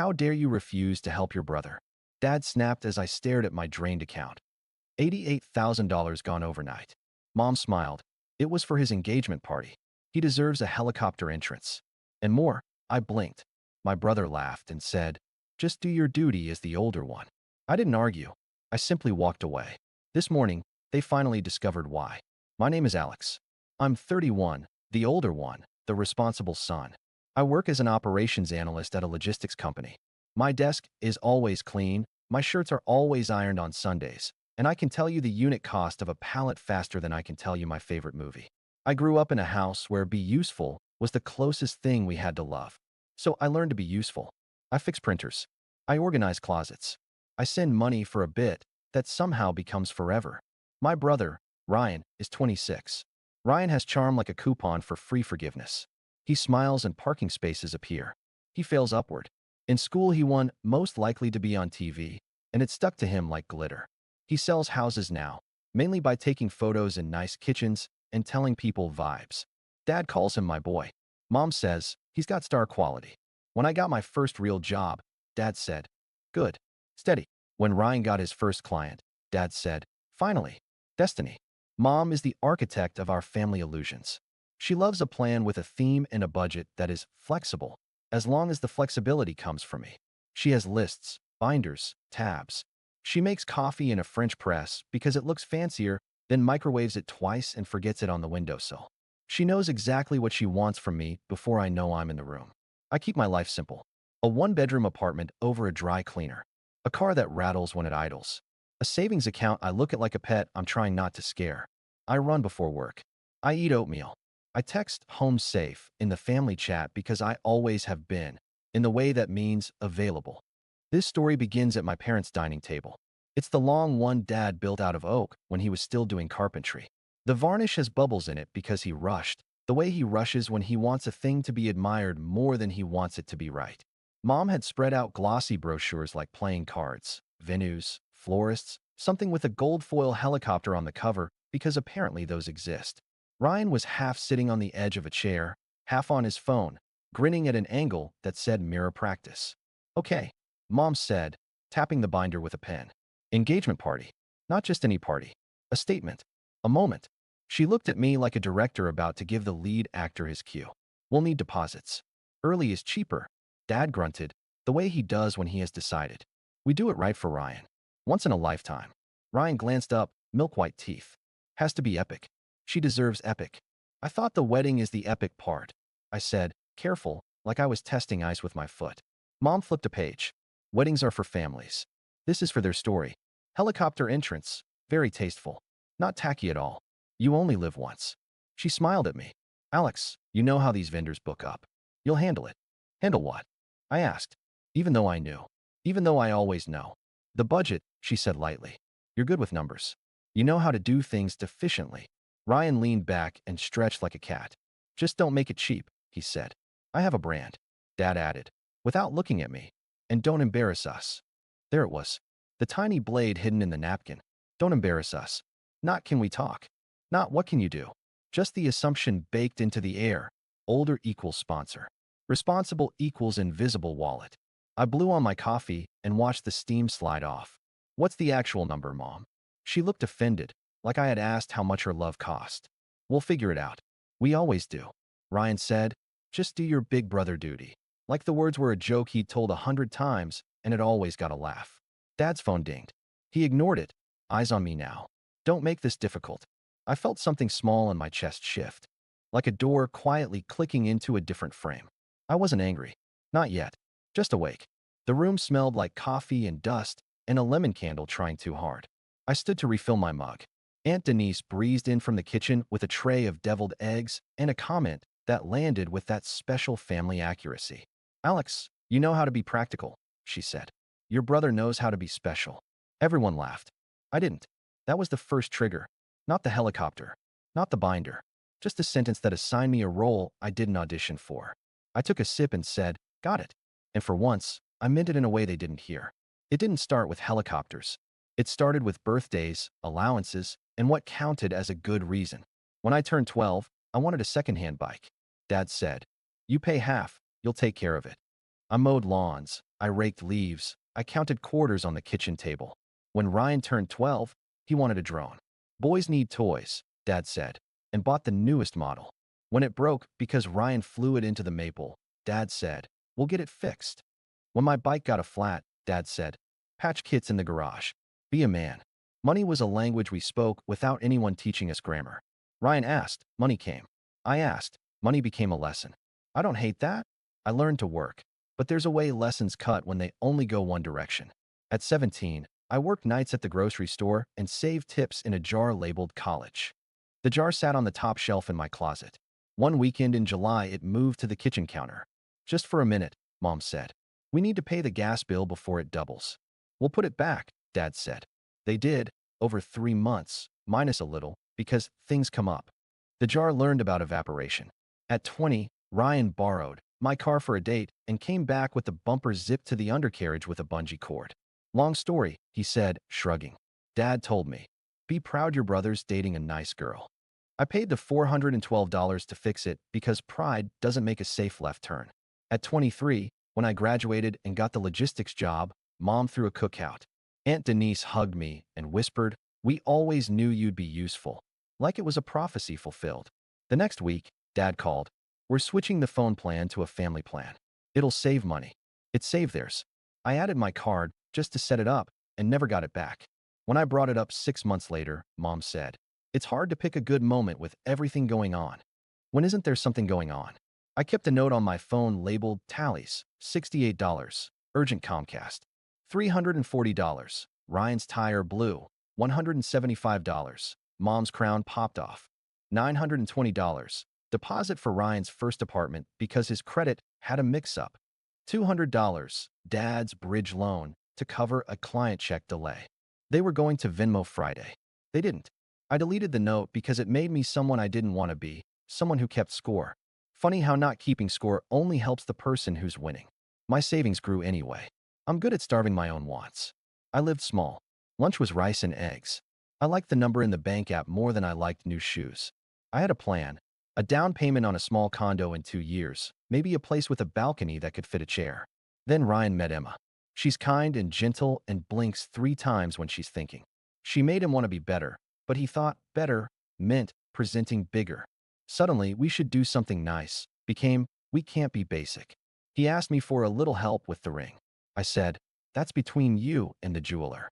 How dare you refuse to help your brother? Dad snapped as I stared at my drained account. $88,000 gone overnight. Mom smiled. It was for his engagement party. He deserves a helicopter entrance. And more. I blinked. My brother laughed and said, "Just do your duty as the older one." I didn't argue. I simply walked away. This morning, they finally discovered why. My name is Alex. I'm 31, the older one, the responsible son. I work as an operations analyst at a logistics company. My desk is always clean, my shirts are always ironed on Sundays, and I can tell you the unit cost of a pallet faster than I can tell you my favorite movie. I grew up in a house where be useful was the closest thing we had to love. So I learned to be useful. I fix printers. I organize closets. I send money for a bit that somehow becomes forever. My brother, Ryan, is 26. Ryan has charm like a coupon for free forgiveness. He smiles and parking spaces appear. He fails upward. In school he won most likely to be on TV, and it stuck to him like glitter. He sells houses now, mainly by taking photos in nice kitchens and telling people vibes. Dad calls him my boy. Mom says he's got star quality. When I got my first real job, Dad said, "Good. Steady." When Ryan got his first client, Dad said, "Finally. Destiny." Mom is the architect of our family illusions. She loves a plan with a theme and a budget that is flexible, as long as the flexibility comes from me. She has lists, binders, tabs. She makes coffee in a French press because it looks fancier, then microwaves it twice and forgets it on the windowsill. She knows exactly what she wants from me before I know I'm in the room. I keep my life simple. A one-bedroom apartment over a dry cleaner. A car that rattles when it idles. A savings account I look at like a pet I'm trying not to scare. I run before work. I eat oatmeal. I text home safe in the family chat because I always have been, in the way that means available. This story begins at my parents' dining table. It's the long one Dad built out of oak when he was still doing carpentry. The varnish has bubbles in it because he rushed, the way he rushes when he wants a thing to be admired more than he wants it to be right. Mom had spread out glossy brochures like playing cards, venues, florists, something with a gold foil helicopter on the cover because apparently those exist. Ryan was half sitting on the edge of a chair, half on his phone, grinning at an angle that said mirror practice. "Okay," Mom said, tapping the binder with a pen. "Engagement party. Not just any party. A statement. A moment." She looked at me like a director about to give the lead actor his cue. "We'll need deposits. Early is cheaper," Dad grunted, the way he does when he has decided. "We do it right for Ryan. Once in a lifetime." Ryan glanced up, milk-white teeth. "Has to be epic. She deserves epic." "I thought the wedding is the epic part," I said, careful, like I was testing ice with my foot. Mom flipped a page. "Weddings are for families. This is for their story. Helicopter entrance. Very tasteful. Not tacky at all. You only live once." She smiled at me. "Alex, you know how these vendors book up. You'll handle it." "Handle what?" I asked, even though I knew. Even though I always know. "The budget," she said lightly. "You're good with numbers. You know how to do things efficiently." Ryan leaned back and stretched like a cat. "Just don't make it cheap," he said. "I have a brand," Dad added, without looking at me. "And don't embarrass us." There it was. The tiny blade hidden in the napkin. Don't embarrass us. Not can we talk. Not what can you do. Just the assumption baked into the air. Older equals sponsor. Responsible equals invisible wallet. I blew on my coffee and watched the steam slide off. "What's the actual number, Mom?" She looked offended, like I had asked how much her love cost. "We'll figure it out." "We always do," Ryan said. "Just do your big brother duty." Like the words were a joke he'd told 100 times, and it always got a laugh. Dad's phone dinged. He ignored it. Eyes on me now. "Don't make this difficult." I felt something small in my chest shift, like a door quietly clicking into a different frame. I wasn't angry. Not yet. Just awake. The room smelled like coffee and dust and a lemon candle trying too hard. I stood to refill my mug. Aunt Denise breezed in from the kitchen with a tray of deviled eggs and a comment that landed with that special family accuracy. "Alex, you know how to be practical," she said. "Your brother knows how to be special." Everyone laughed. I didn't. That was the first trigger. Not the helicopter. Not the binder. Just a sentence that assigned me a role I didn't audition for. I took a sip and said, "Got it." And for once, I meant it in a way they didn't hear. It didn't start with helicopters. It started with birthdays, allowances, and what counted as a good reason. When I turned 12, I wanted a secondhand bike. Dad said, "You pay half, you'll take care of it." I mowed lawns. I raked leaves. I counted quarters on the kitchen table. When Ryan turned 12, he wanted a drone. Boys need toys, Dad said, and bought the newest model. When it broke because Ryan flew it into the maple, Dad said, we'll get it fixed. When my bike got a flat, Dad said, patch kits in the garage. Be a man. Money was a language we spoke without anyone teaching us grammar. Ryan asked, money came. I asked, money became a lesson. I don't hate that. I learned to work. But there's a way lessons cut when they only go one direction. At 17, I worked nights at the grocery store and saved tips in a jar labeled college. The jar sat on the top shelf in my closet. One weekend in July, it moved to the kitchen counter. Just for a minute, Mom said. We need to pay the gas bill before it doubles. We'll put it back, Dad said. They did, over 3 months, minus a little, because things come up. The jar learned about evaporation. At 20, Ryan borrowed my car for a date and came back with the bumper zipped to the undercarriage with a bungee cord. Long story, he said, shrugging. Dad told me, be proud your brother's dating a nice girl. I paid the $412 to fix it because pride doesn't make a safe left turn. At 23, when I graduated and got the logistics job, Mom threw a cookout. Aunt Denise hugged me and whispered, we always knew you'd be useful. Like it was a prophecy fulfilled. The next week, Dad called. We're switching the phone plan to a family plan. It'll save money. It saved theirs. I added my card just to set it up and never got it back. When I brought it up 6 months later, Mom said, it's hard to pick a good moment with everything going on. When isn't there something going on? I kept a note on my phone labeled tallies, $68, urgent Comcast, $340, Ryan's tire blew, $175, Mom's crown popped off, $920, deposit for Ryan's first apartment because his credit had a mix-up, $200, Dad's bridge loan to cover a client check delay. They were going to Venmo Friday. They didn't. I deleted the note because it made me someone I didn't want to be, someone who kept score. Funny how not keeping score only helps the person who's winning. My savings grew anyway. I'm good at starving my own wants. I lived small. Lunch was rice and eggs. I liked the number in the bank app more than I liked new shoes. I had a plan. A down payment on a small condo in 2 years, maybe a place with a balcony that could fit a chair. Then Ryan met Emma. She's kind and gentle and blinks 3 times when she's thinking. She made him want to be better, but he thought better meant presenting bigger. Suddenly, we should do something nice became, we can't be basic. He asked me for a little help with the ring. I said, that's between you and the jeweler.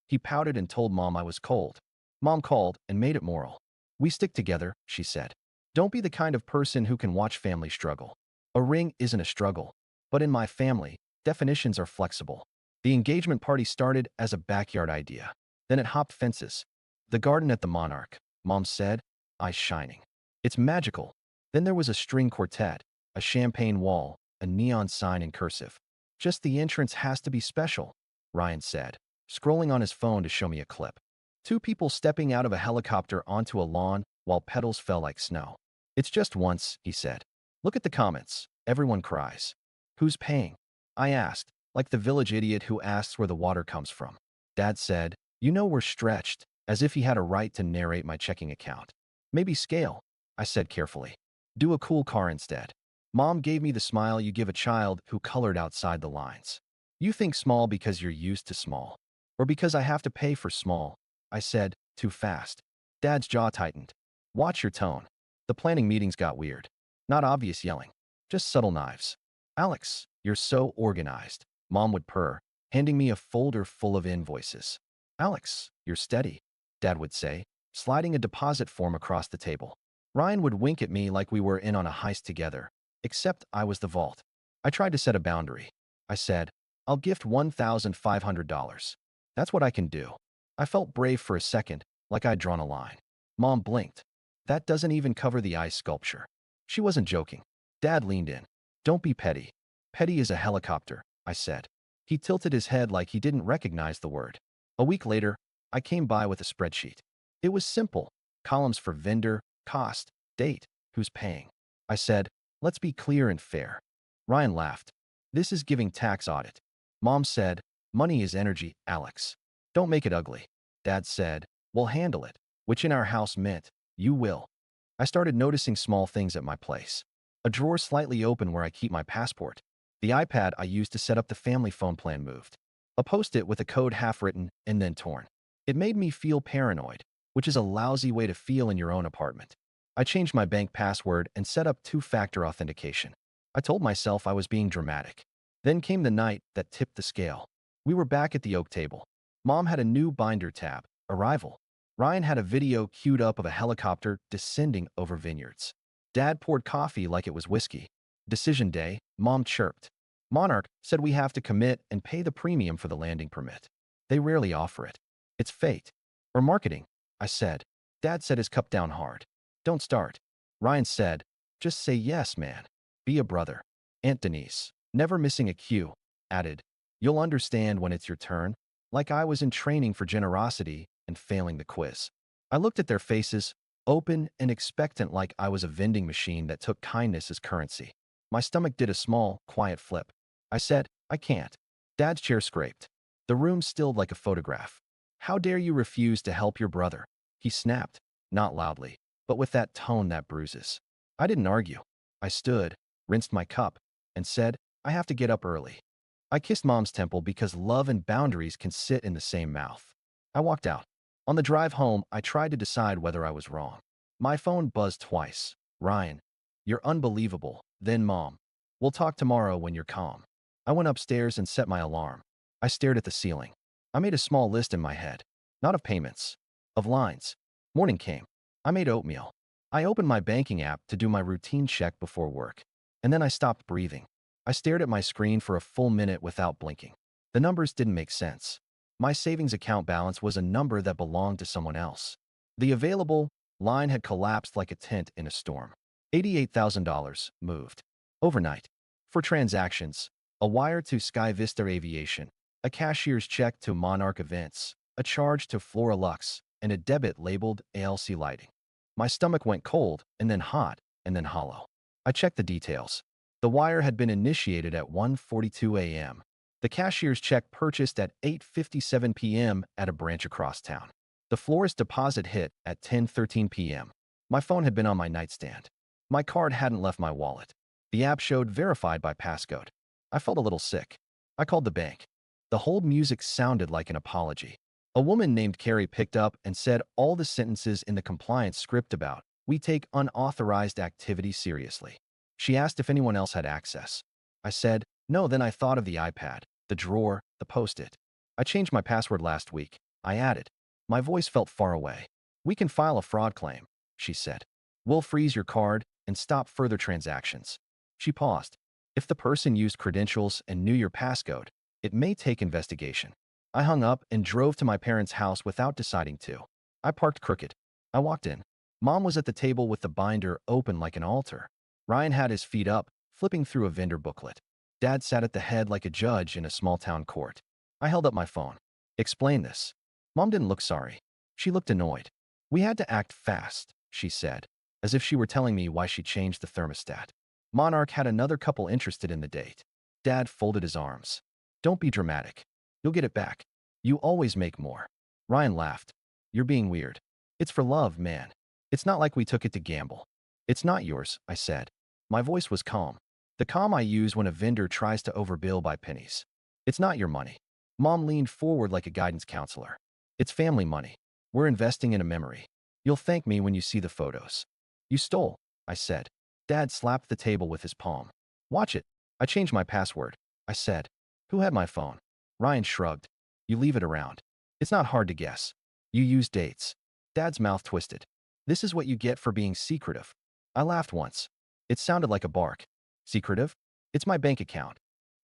He pouted and told Mom I was cold. Mom called and made it moral. We stick together, she said. Don't be the kind of person who can watch family struggle. A ring isn't a struggle. But in my family, definitions are flexible. The engagement party started as a backyard idea. Then it hopped fences. The garden at the Monarch, Mom said, eyes shining. It's magical. Then there was a string quartet, a champagne wall, a neon sign in cursive. Just the entrance has to be special, Ryan said, scrolling on his phone to show me a clip. 2 people stepping out of a helicopter onto a lawn while petals fell like snow. It's just once, he said. Look at the comments. Everyone cries. Who's paying? I asked, like the village idiot who asks where the water comes from. Dad said, you know we're stretched, as if he had a right to narrate my checking account. Maybe scale, I said carefully. Do a cool car instead. Mom gave me the smile you give a child who colored outside the lines. You think small because you're used to small. Or because I have to pay for small, I said, too fast. Dad's jaw tightened. Watch your tone. The planning meetings got weird. Not obvious yelling. Just subtle knives. Alex, you're so organized, Mom would purr, handing me a folder full of invoices. Alex, you're steady, Dad would say, sliding a deposit form across the table. Ryan would wink at me like we were in on a heist together, except I was the vault. I tried to set a boundary. I said, I'll gift $1,500. That's what I can do. I felt brave for a second, like I'd drawn a line. Mom blinked. That doesn't even cover the ice sculpture. She wasn't joking. Dad leaned in. Don't be petty. Petty is a helicopter, I said. He tilted his head like he didn't recognize the word. A week later, I came by with a spreadsheet. It was simple. Columns for vendor, cost, date, who's paying. I said, let's be clear and fair. Ryan laughed. This is giving tax audit. Mom said, money is energy, Alex. Don't make it ugly. Dad said, we'll handle it, which in our house meant, you will. I started noticing small things at my place. A drawer slightly open where I keep my passport. The iPad I used to set up the family phone plan moved. A post-it with a code half written and then torn. It made me feel paranoid, which is a lousy way to feel in your own apartment. I changed my bank password and set up two-factor authentication. I told myself I was being dramatic. Then came the night that tipped the scale. We were back at the oak table. Mom had a new binder tab, Arrival. Ryan had a video queued up of a helicopter descending over vineyards. Dad poured coffee like it was whiskey. Decision day, Mom chirped. Monarch said we have to commit and pay the premium for the landing permit. They rarely offer it. It's fate. Or marketing, I said. Dad set his cup down hard. Don't start. Ryan said, just say yes, man. Be a brother. Aunt Denise, never missing a cue, added, you'll understand when it's your turn, like I was in training for generosity and failing the quiz. I looked at their faces, open and expectant like I was a vending machine that took kindness as currency. My stomach did a small, quiet flip. I said, I can't. Dad's chair scraped. The room stilled like a photograph. How dare you refuse to help your brother? He snapped, not loudly, but with that tone that bruises. I didn't argue. I stood, rinsed my cup, and said, I have to get up early. I kissed Mom's temple because love and boundaries can sit in the same mouth. I walked out. On the drive home, I tried to decide whether I was wrong. My phone buzzed twice. Ryan, you're unbelievable. Then Mom, we'll talk tomorrow when you're calm. I went upstairs and set my alarm. I stared at the ceiling. I made a small list in my head. Not of payments, of lines. Morning came. I made oatmeal. I opened my banking app to do my routine check before work. And then I stopped breathing. I stared at my screen for a full minute without blinking. The numbers didn't make sense. My savings account balance was a number that belonged to someone else. The available line had collapsed like a tent in a storm. $88,000 moved. Overnight. For transactions, a wire to Sky Vista Aviation, a cashier's check to Monarch Events, a charge to Flora Lux, and a debit labeled ALC Lighting. My stomach went cold, and then hot, and then hollow. I checked the details. The wire had been initiated at 1:42 a.m. The cashier's check purchased at 8:57 p.m. at a branch across town. The florist deposit hit at 10:13 p.m. My phone had been on my nightstand. My card hadn't left my wallet. The app showed verified by passcode. I felt a little sick. I called the bank. The hold music sounded like an apology. A woman named Carrie picked up and said all the sentences in the compliance script about, we take unauthorized activity seriously. She asked if anyone else had access. I said, no. Then I thought of the iPad, the drawer, the post-it. I changed my password last week. I added. My voice felt far away. We can file a fraud claim, she said. We'll freeze your card and stop further transactions. She paused. If the person used credentials and knew your passcode, it may take investigation. I hung up and drove to my parents' house without deciding to. I parked crooked. I walked in. Mom was at the table with the binder open like an altar. Ryan had his feet up, flipping through a vendor booklet. Dad sat at the head like a judge in a small-town court. I held up my phone. Explain this. Mom didn't look sorry. She looked annoyed. We had to act fast, she said, as if she were telling me why she changed the thermostat. Monarch had another couple interested in the date. Dad folded his arms. Don't be dramatic. You'll get it back. You always make more. Ryan laughed. You're being weird. It's for love, man. It's not like we took it to gamble. It's not yours, I said. My voice was calm. The calm I use when a vendor tries to overbill by pennies. It's not your money. Mom leaned forward like a guidance counselor. It's family money. We're investing in a memory. You'll thank me when you see the photos. You stole, I said. Dad slapped the table with his palm. Watch it. I changed my password, I said. Who had my phone? Ryan shrugged. You leave it around. It's not hard to guess. You use dates. Dad's mouth twisted. This is what you get for being secretive. I laughed once. It sounded like a bark. Secretive? It's my bank account.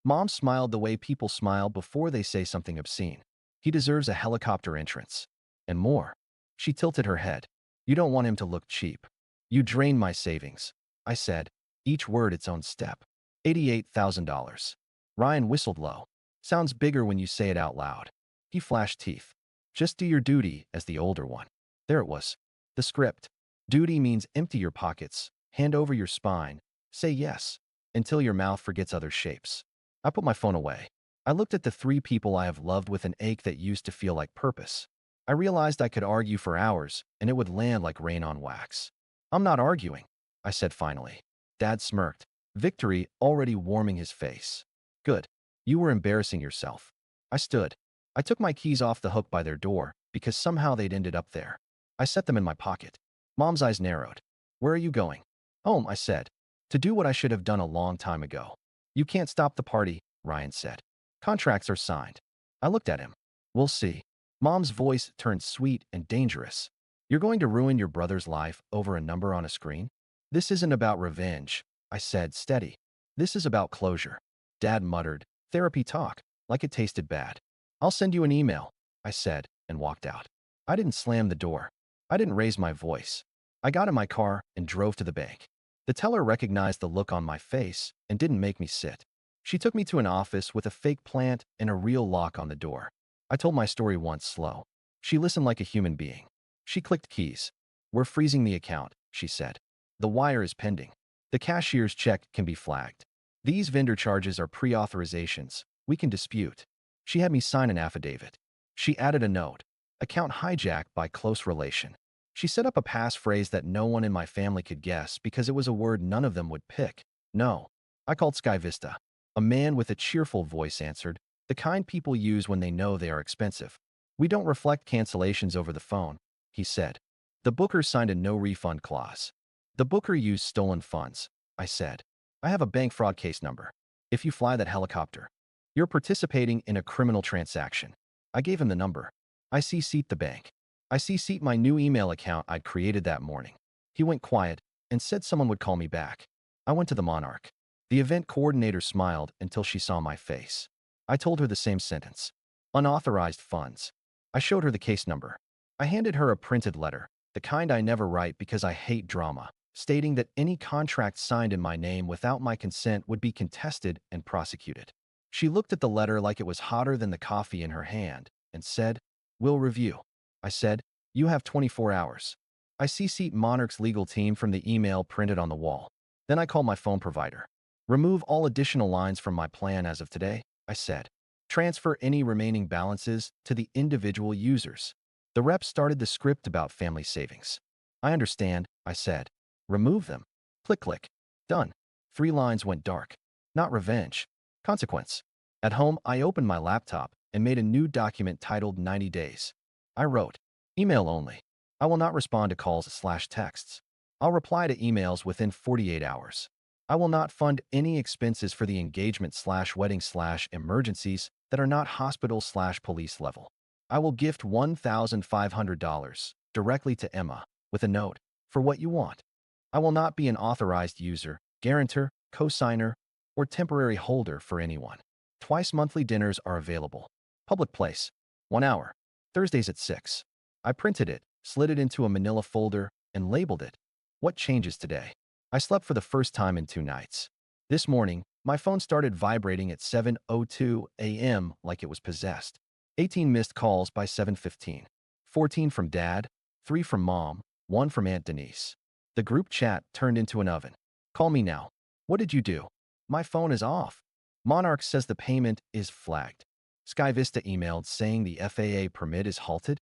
Mom smiled the way people smile before they say something obscene. He deserves a helicopter entrance. And more. She tilted her head. You don't want him to look cheap. You drained my savings, I said, each word its own step. $88,000. Ryan whistled low. Sounds bigger when you say it out loud. He flashed teeth. Just do your duty as the older one. There it was. The script. Duty means empty your pockets, hand over your spine, say yes, until your mouth forgets other shapes. I put my phone away. I looked at the three people I have loved with an ache that used to feel like purpose. I realized I could argue for hours, and it would land like rain on wax. I'm not arguing, I said finally. Dad smirked. victory already warming his face. Good. You were embarrassing yourself. I stood. I took my keys off the hook by their door because somehow they'd ended up there. I set them in my pocket. Mom's eyes narrowed. Where are you going? Home, I said. To do what I should have done a long time ago. You can't stop the party, Ryan said. Contracts are signed. I looked at him. We'll see. Mom's voice turned sweet and dangerous. You're going to ruin your brother's life over a number on a screen? This isn't about revenge, I said, steady. This is about closure. Dad muttered, therapy talk, like it tasted bad. I'll send you an email, I said, and walked out. I didn't slam the door. I didn't raise my voice. I got in my car and drove to the bank. The teller recognized the look on my face and didn't make me sit. She took me to an office with a fake plant and a real lock on the door. I told my story once slow. She listened like a human being. She clicked keys. We're freezing the account, she said. The wire is pending. The cashier's check can be flagged. These vendor charges are pre-authorizations. We can dispute. She had me sign an affidavit. She added a note. Account hijacked by close relation. She set up a passphrase that no one in my family could guess because it was a word none of them would pick. No. I called Sky Vista. A man with a cheerful voice answered, the kind people use when they know they are expensive. We don't reflect cancellations over the phone, he said. The booker signed a no-refund clause. The booker used stolen funds, I said. I have a bank fraud case number. If you fly that helicopter, you're participating in a criminal transaction. I gave him the number. I CC'd the bank. I CC'd my new email account I'd created that morning. He went quiet and said someone would call me back. I went to the Monarch. The event coordinator smiled until she saw my face. I told her the same sentence. Unauthorized funds. I showed her the case number. I handed her a printed letter, the kind I never write because I hate drama, stating that any contract signed in my name without my consent would be contested and prosecuted. She looked at the letter like it was hotter than the coffee in her hand and said, "We'll review." I said, "You have 24 hours." I CC'd Monarch's legal team from the email printed on the wall. Then I called my phone provider. "Remove all additional lines from my plan as of today," I said. "Transfer any remaining balances to the individual users." The rep started the script about family savings. "I understand," I said. "Remove them." Click, click. Done. 3 lines went dark. Not revenge. Consequence. At home, I opened my laptop and made a new document titled 90 Days. I wrote, email only. I will not respond to calls/texts. I'll reply to emails within 48 hours. I will not fund any expenses for the engagement/wedding/emergencies that are not hospital/police level. I will gift $1,500 directly to Emma with a note, for what you want. I will not be an authorized user, guarantor, cosigner, or temporary holder for anyone. Twice monthly dinners are available. Public place. 1 hour. Thursdays at 6. I printed it, slid it into a manila folder, and labeled it. What changes today? I slept for the first time in 2 nights. This morning, my phone started vibrating at 7:02 a.m. like it was possessed. 18 missed calls by 7:15. 14 from Dad, 3 from Mom, 1 from Aunt Denise. The group chat turned into an oven. Call me now. What did you do? My phone is off. Monarch says the payment is flagged. Sky Vista emailed saying the FAA permit is halted.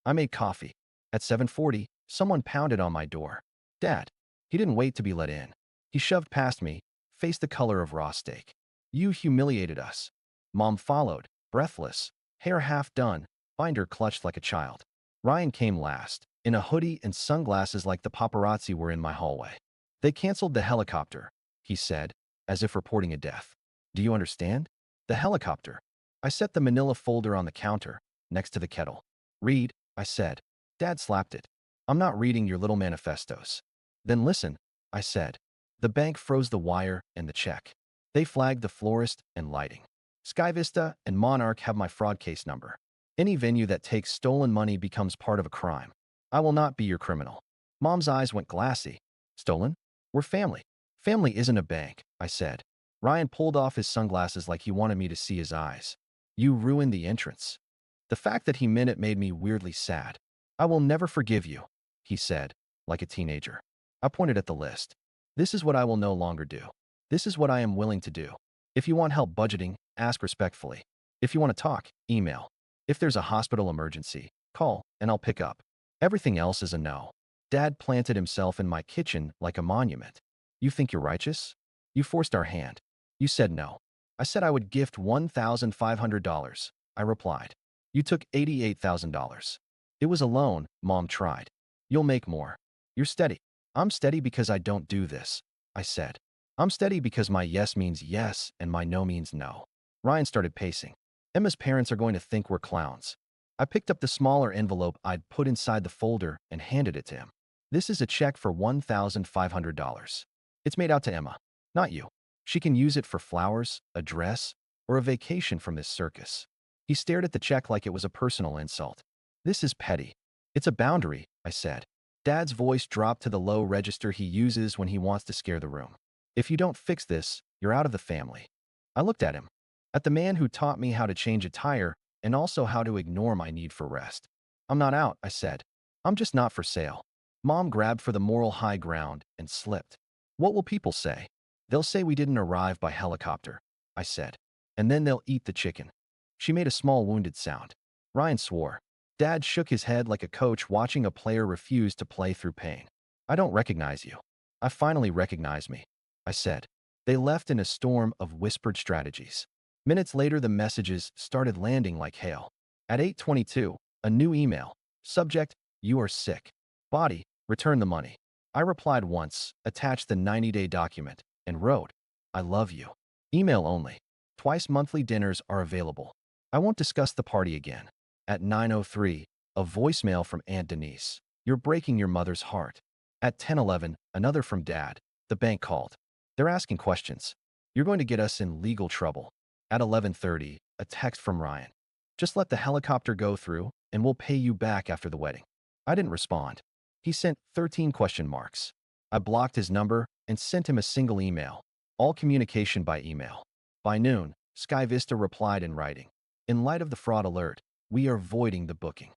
I made coffee. At 7:40, someone pounded on my door. Dad. He didn't wait to be let in. He shoved past me, face the color of raw steak. You humiliated us. Mom followed, breathless, hair half done, binder clutched like a child. Ryan came last, in a hoodie and sunglasses like the paparazzi were in my hallway. They canceled the helicopter, he said, as if reporting a death. Do you understand? The helicopter. I set the manila folder on the counter, next to the kettle. Read, I said. Dad slapped it. I'm not reading your little manifestos. Then listen, I said. The bank froze the wire and the check. They flagged the florist and lighting. Sky Vista and Monarch have my fraud case number. Any venue that takes stolen money becomes part of a crime. I will not be your criminal. Mom's eyes went glassy. Stolen? We're family. Family isn't a bank, I said. Ryan pulled off his sunglasses like he wanted me to see his eyes. You ruined the entrance. The fact that he meant it made me weirdly sad. I will never forgive you, he said, like a teenager. I pointed at the list. This is what I will no longer do. This is what I am willing to do. If you want help budgeting, ask respectfully. If you want to talk, email. If there's a hospital emergency, call, and I'll pick up. Everything else is a no. Dad planted himself in my kitchen like a monument. You think you're righteous? You forced our hand. You said no. I said I would gift $1,500. I replied. You took $88,000. It was a loan, Mom tried. You'll make more. You're steady. I'm steady because I don't do this, I said. I'm steady because my yes means yes and my no means no. Ryan started pacing. Emma's parents are going to think we're clowns. I picked up the smaller envelope I'd put inside the folder and handed it to him. This is a check for $1,500. It's made out to Emma, not you. She can use it for flowers, a dress, or a vacation from this circus. He stared at the check like it was a personal insult. This is petty. It's a boundary, I said. Dad's voice dropped to the low register he uses when he wants to scare the room. If you don't fix this, you're out of the family. I looked at him. At the man who taught me how to change a tire and also how to ignore my need for rest. I'm not out, I said. I'm just not for sale. Mom grabbed for the moral high ground and slipped. What will people say? They'll say we didn't arrive by helicopter, I said. And then they'll eat the chicken. She made a small wounded sound. Ryan swore. Dad shook his head like a coach watching a player refuse to play through pain. I don't recognize you. I finally recognize me, I said. They left in a storm of whispered strategies. Minutes later, the messages started landing like hail. At 8:22, a new email. Subject, you are sick. Body, return the money. I replied once, attached the 90-day document, and wrote, I love you. Email only. Twice monthly dinners are available. I won't discuss the party again. At 9:03, a voicemail from Aunt Denise. You're breaking your mother's heart. At 10:11, another from Dad. The bank called. They're asking questions. You're going to get us in legal trouble. At 11:30, a text from Ryan. Just let the helicopter go through, and we'll pay you back after the wedding. I didn't respond. He sent 13 question marks. I blocked his number and sent him a single email. All communication by email. By noon, Sky Vista replied in writing. In light of the fraud alert, we are voiding the booking.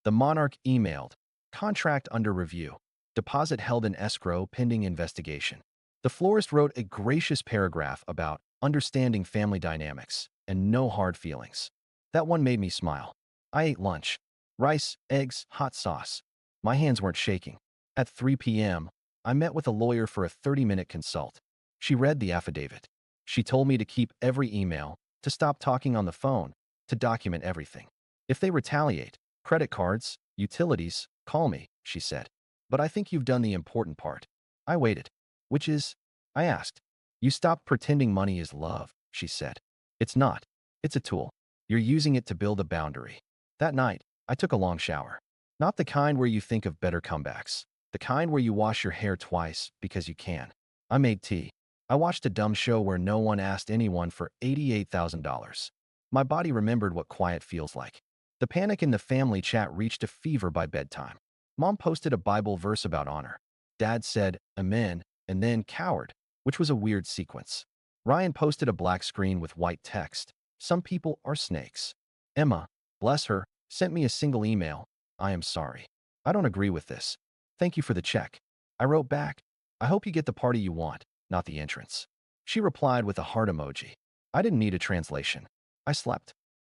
The Monarch emailed. Contract under review. Deposit held in escrow pending investigation. The florist wrote a gracious paragraph about understanding family dynamics and no hard feelings. That one made me smile. I ate lunch. Rice, eggs, hot sauce. My hands weren't shaking. At 3 p.m., I met with a lawyer for a 30-minute consult. She read the affidavit. She told me to keep every email, to stop talking on the phone, to document everything. If they retaliate, credit cards, utilities, call me, she said. But I think you've done the important part. I waited. Which is? I asked. You stopped pretending money is love, she said. It's not. It's a tool. You're using it to build a boundary. That night, I took a long shower. Not the kind where you think of better comebacks. The kind where you wash your hair twice because you can. I made tea. I watched a dumb show where no one asked anyone for $88,000. My body remembered what quiet feels like. The panic in the family chat reached a fever by bedtime. Mom posted a Bible verse about honor. Dad said, Amen, and then coward, which was a weird sequence. Ryan posted a black screen with white text. Some people are snakes. Emma, bless her, sent me a single email. I am sorry. I don't agree with this. Thank you for the check. I wrote back. I hope you get the party you want, not the entrance. She replied with a heart emoji. I didn't need a translation. I slept.